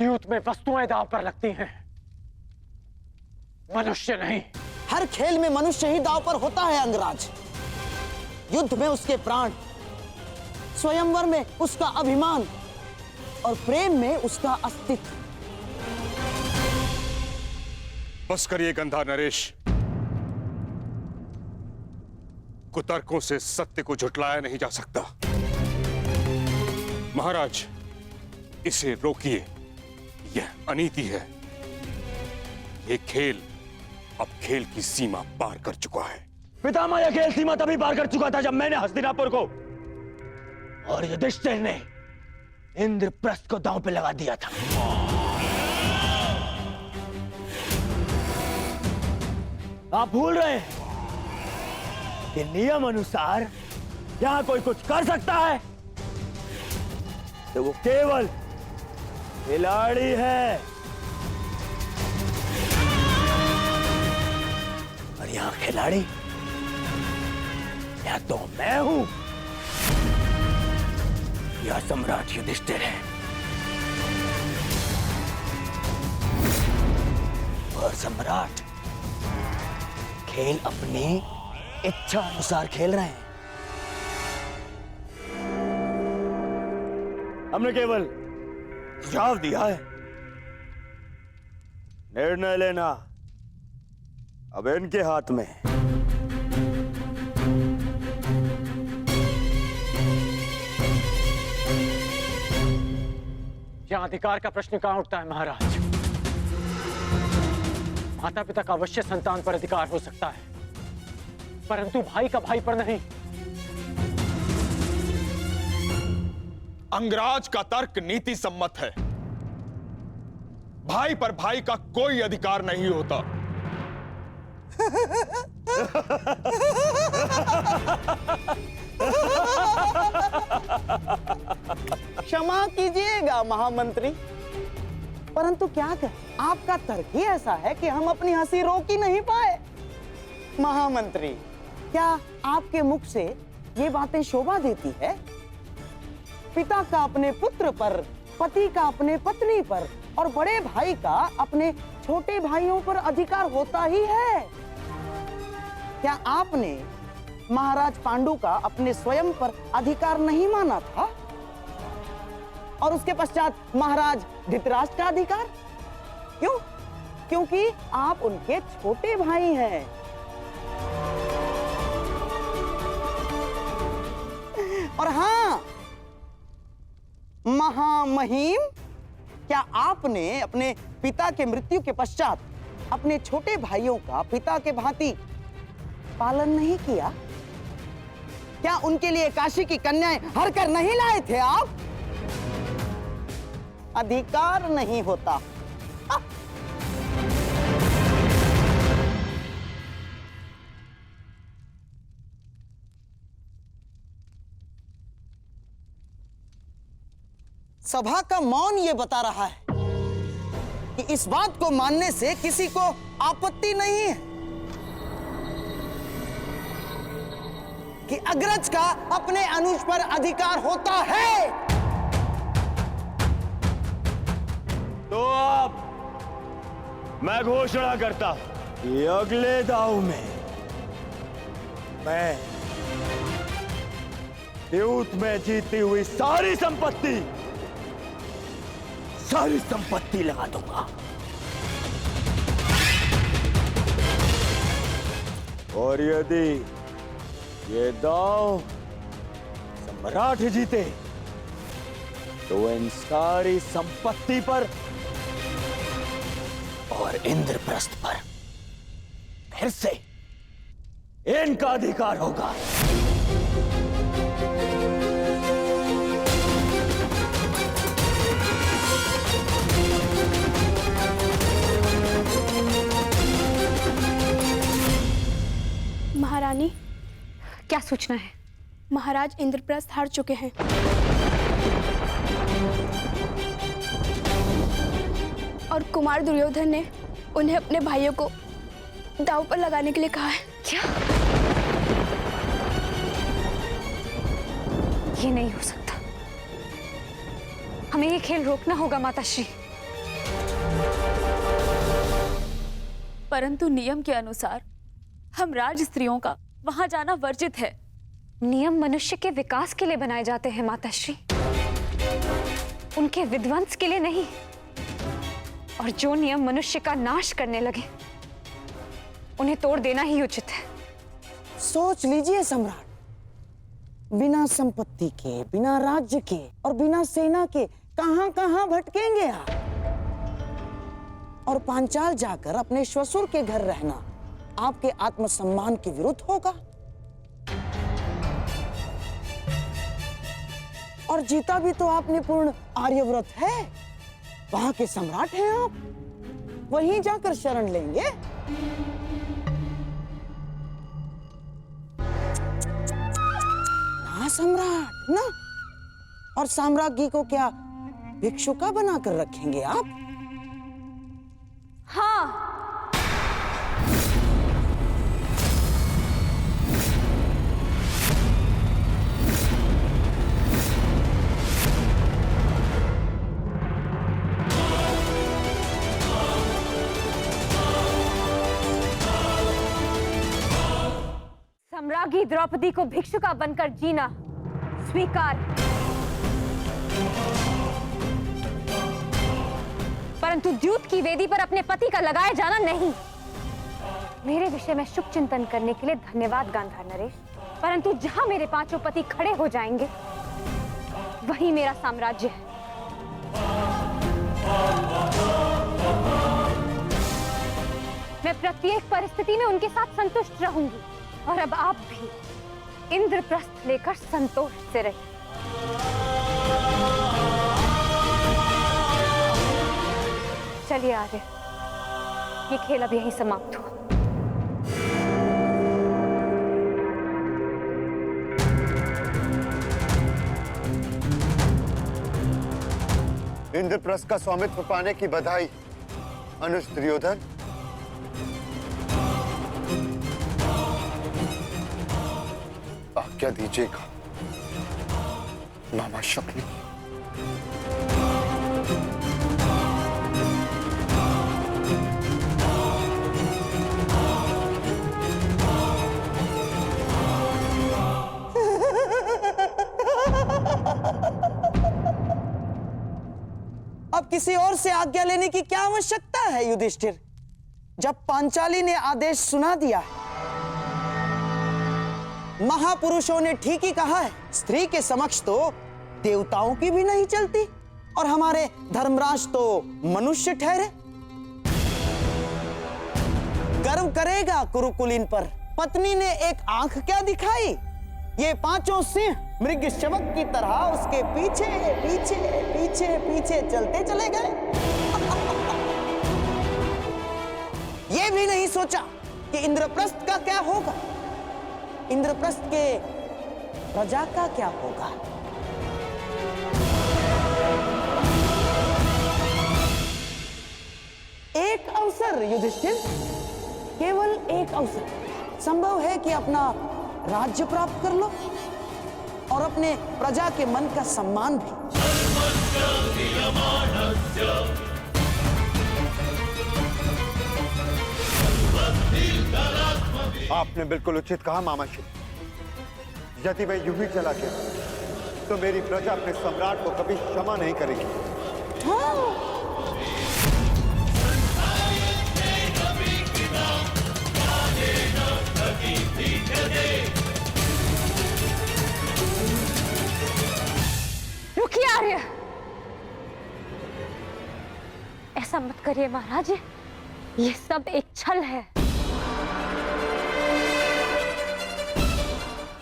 युद्ध में वस्तुएं दांव पर लगती हैं, मनुष्य नहीं। हर खेल में मनुष्य ही दांव पर होता है अंगराज। युद्ध में उसके प्राण, स्वयंवर में उसका अभिमान और प्रेम में उसका अस्तित्व। बस करिए गंधा नरेश। कुतर्कों से सत्य को झुठलाया नहीं जा सकता। महाराज, इसे रोकिए। यह अनीति है। यह खेल अब खेल की सीमा पार कर चुका है। पितामह, यह खेल सीमा तभी पार कर चुका था जब मैंने हस्तिनापुर को और युधिष्ठिर ने इंद्रप्रस्थ को दांव पे लगा दिया था। आप भूल रहे हैं कि नियम अनुसार यहां कोई कुछ कर सकता है तो वो केवल खिलाड़ी है, और यहां खिलाड़ी या तो मैं हूं या सम्राट युधिष्ठिर है। और सम्राट खेल अपनी इच्छा अनुसार खेल रहे हैं। हमने केवल सुझाव दिया है, निर्णय लेना अब इनके हाथ में है। यहां अधिकार का प्रश्न कहां उठता है महाराज? माता पिता का अवश्य संतान पर अधिकार हो सकता है, परंतु भाई का भाई पर नहीं। अंगराज का तर्क नीति सम्मत है। भाई पर भाई का कोई अधिकार नहीं होता। क्षमा कीजिएगा महामंत्री, परंतु क्या करें, आपका तर्क ही ऐसा है कि हम अपनी हंसी रोक ही नहीं पाए। महामंत्री, क्या आपके मुख से ये बातें शोभा देती है? पिता का अपने पुत्र पर, पति का अपने पत्नी पर और बड़े भाई का अपने छोटे भाइयों पर अधिकार होता ही है। क्या आपने महाराज पांडु का अपने स्वयं पर अधिकार नहीं माना था? और उसके पश्चात महाराज धृतराष्ट्र का अधिकार? क्यों? क्योंकि आप उनके छोटे भाई हैं। और हाँ, महामहिम, क्या आपने अपने पिता के मृत्यु के पश्चात अपने छोटे भाइयों का पिता के भांति पालन नहीं किया? क्या उनके लिए काशी की कन्याएं हर कर नहीं लाए थे आप? अधिकार नहीं होता। सभा का मौन ये बता रहा है कि इस बात को मानने से किसी को आपत्ति नहीं है कि अग्रज का अपने अनुज पर अधिकार होता है। तो अब मैं घोषणा करता हूं कि अगले दांव में मैं युद्ध में जीती हुई सारी संपत्ति लगा दूंगा। और यदि ये दांव सम्राट जीते तो इन सारी संपत्ति पर और इंद्रप्रस्थ पर फिर से इनका अधिकार होगा। महारानी, क्या सूचना है? महाराज इंद्रप्रस्थ हार चुके हैं। और कुमार दुर्योधन ने उन्हें अपने भाइयों को दांव पर लगाने के लिए कहा है। क्या? ये नहीं हो सकता। हमें ये खेल रोकना होगा माताश्री। परंतु नियम के अनुसार हम राज स्त्रियों का वहां जाना वर्जित है। नियम मनुष्य के विकास के लिए बनाए जाते हैं माताश्री, उनके विध्वंस के लिए नहीं। और जो नियम मनुष्य का नाश करने लगे उन्हें तोड़ देना ही उचित है। सोच लीजिए सम्राट, बिना संपत्ति के, बिना राज्य के और बिना सेना के कहां कहां भटकेंगे आप। और पांचाल जाकर अपने श्वशुर के घर रहना आपके आत्मसम्मान के विरुद्ध होगा। और जीता भी तो आपने पूर्ण आर्यव्रत है, वहां के सम्राट हैं आप, वहीं जाकर शरण लेंगे। ना सम्राट ना। और साम्राज्ञी को क्या भिक्षुका बनाकर रखेंगे आप? हाँ, सम्राज्ञी द्रौपदी को भिक्षुका बनकर जीना स्वीकार, परंतु द्यूत की वेदी पर अपने पति का लगाया जाना नहीं। मेरे विषय में शुभ चिंतन करने के लिए धन्यवाद गांधार नरेश, परंतु जहां मेरे पांचों पति खड़े हो जाएंगे वही मेरा साम्राज्य है। मैं प्रत्येक परिस्थिति में उनके साथ संतुष्ट रहूंगी। और अब आप भी इंद्रप्रस्थ लेकर संतोष से रहिए। चलिए आर्य, ये खेल अब यहीं समाप्त हुआ। इंद्रप्रस्थ का स्वामित्व पाने की बधाई अनुज दुर्योधन। आज्ञा दीजिएगा मामा शक्ति। अब किसी और से आज्ञा लेने की क्या आवश्यकता है युधिष्ठिर? जब पांचाली ने आदेश सुना दिया है, महापुरुषों ने ठीक ही कहा है, स्त्री के समक्ष तो देवताओं की भी नहीं चलती, और हमारे धर्मराज तो मनुष्य ठहरे। गर्व करेगा कुरुकुलीन पर। पत्नी ने एक आंख क्या दिखाई, ये पांचों सिंह मृग शवक की तरह उसके पीछे पीछे पीछे पीछे चलते चले गए। ये भी नहीं सोचा कि इंद्रप्रस्थ का क्या होगा, इंद्रप्रस्थ के प्रजा का क्या होगा। एक अवसर युधिष्ठिर, केवल एक अवसर संभव है कि अपना राज्य प्राप्त कर लो और अपने प्रजा के मन का सम्मान भी। आपने बिल्कुल उचित कहा मामा श्री। यदि मैं यूं ही चला गया तो मेरी प्रजा अपने सम्राट को कभी क्षमा नहीं करेगी। हाँ। रुकिए आर्य, ऐसा मत करिए महाराज, ये सब एक छल है।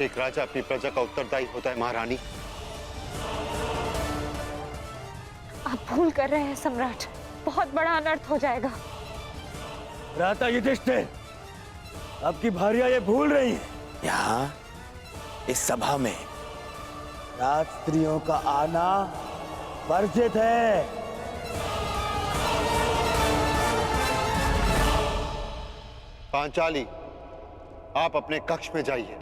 एक राजा अपनी प्रजा का उत्तरदायी होता है महारानी। आप भूल कर रहे हैं सम्राट, बहुत बड़ा अनर्थ हो जाएगा। भ्राता युधिष्ठिर, आपकी भार्या ये भूल रही है, यहाँ इस सभा में राज स्त्रियों का आना वर्जित है। पांचाली, आप अपने कक्ष में जाइए।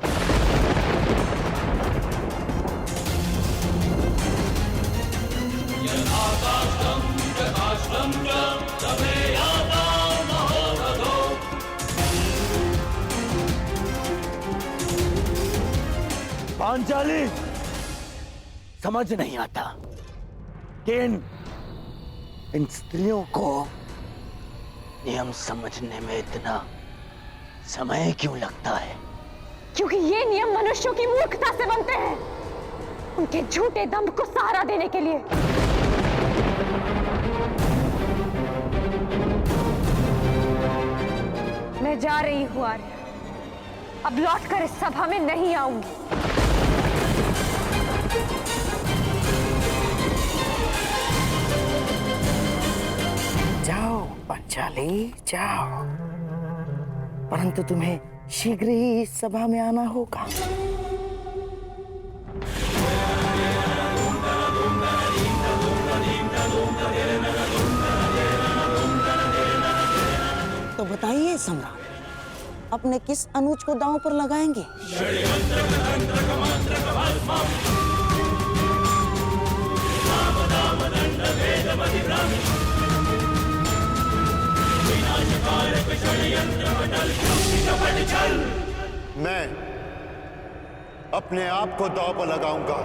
पांचाली, समझ नहीं आता कि इन स्त्रियों को नियम समझने में इतना समय क्यों लगता है? क्योंकि ये नियम मनुष्यों की मूर्खता से बनते हैं, उनके झूठे दंभ को सहारा देने के लिए। मैं जा रही हूं आर्य, अब लौटकर इस सभा में नहीं आऊंगी। जाओ पंचाली जाओ, परंतु तुम्हें शीघ्र ही इस सभा में आना होगा। तो बताइए सम्राट, अपने किस अनुज को दांव पर लगाएंगे? मैं अपने आप को दांव पर लगाऊंगा।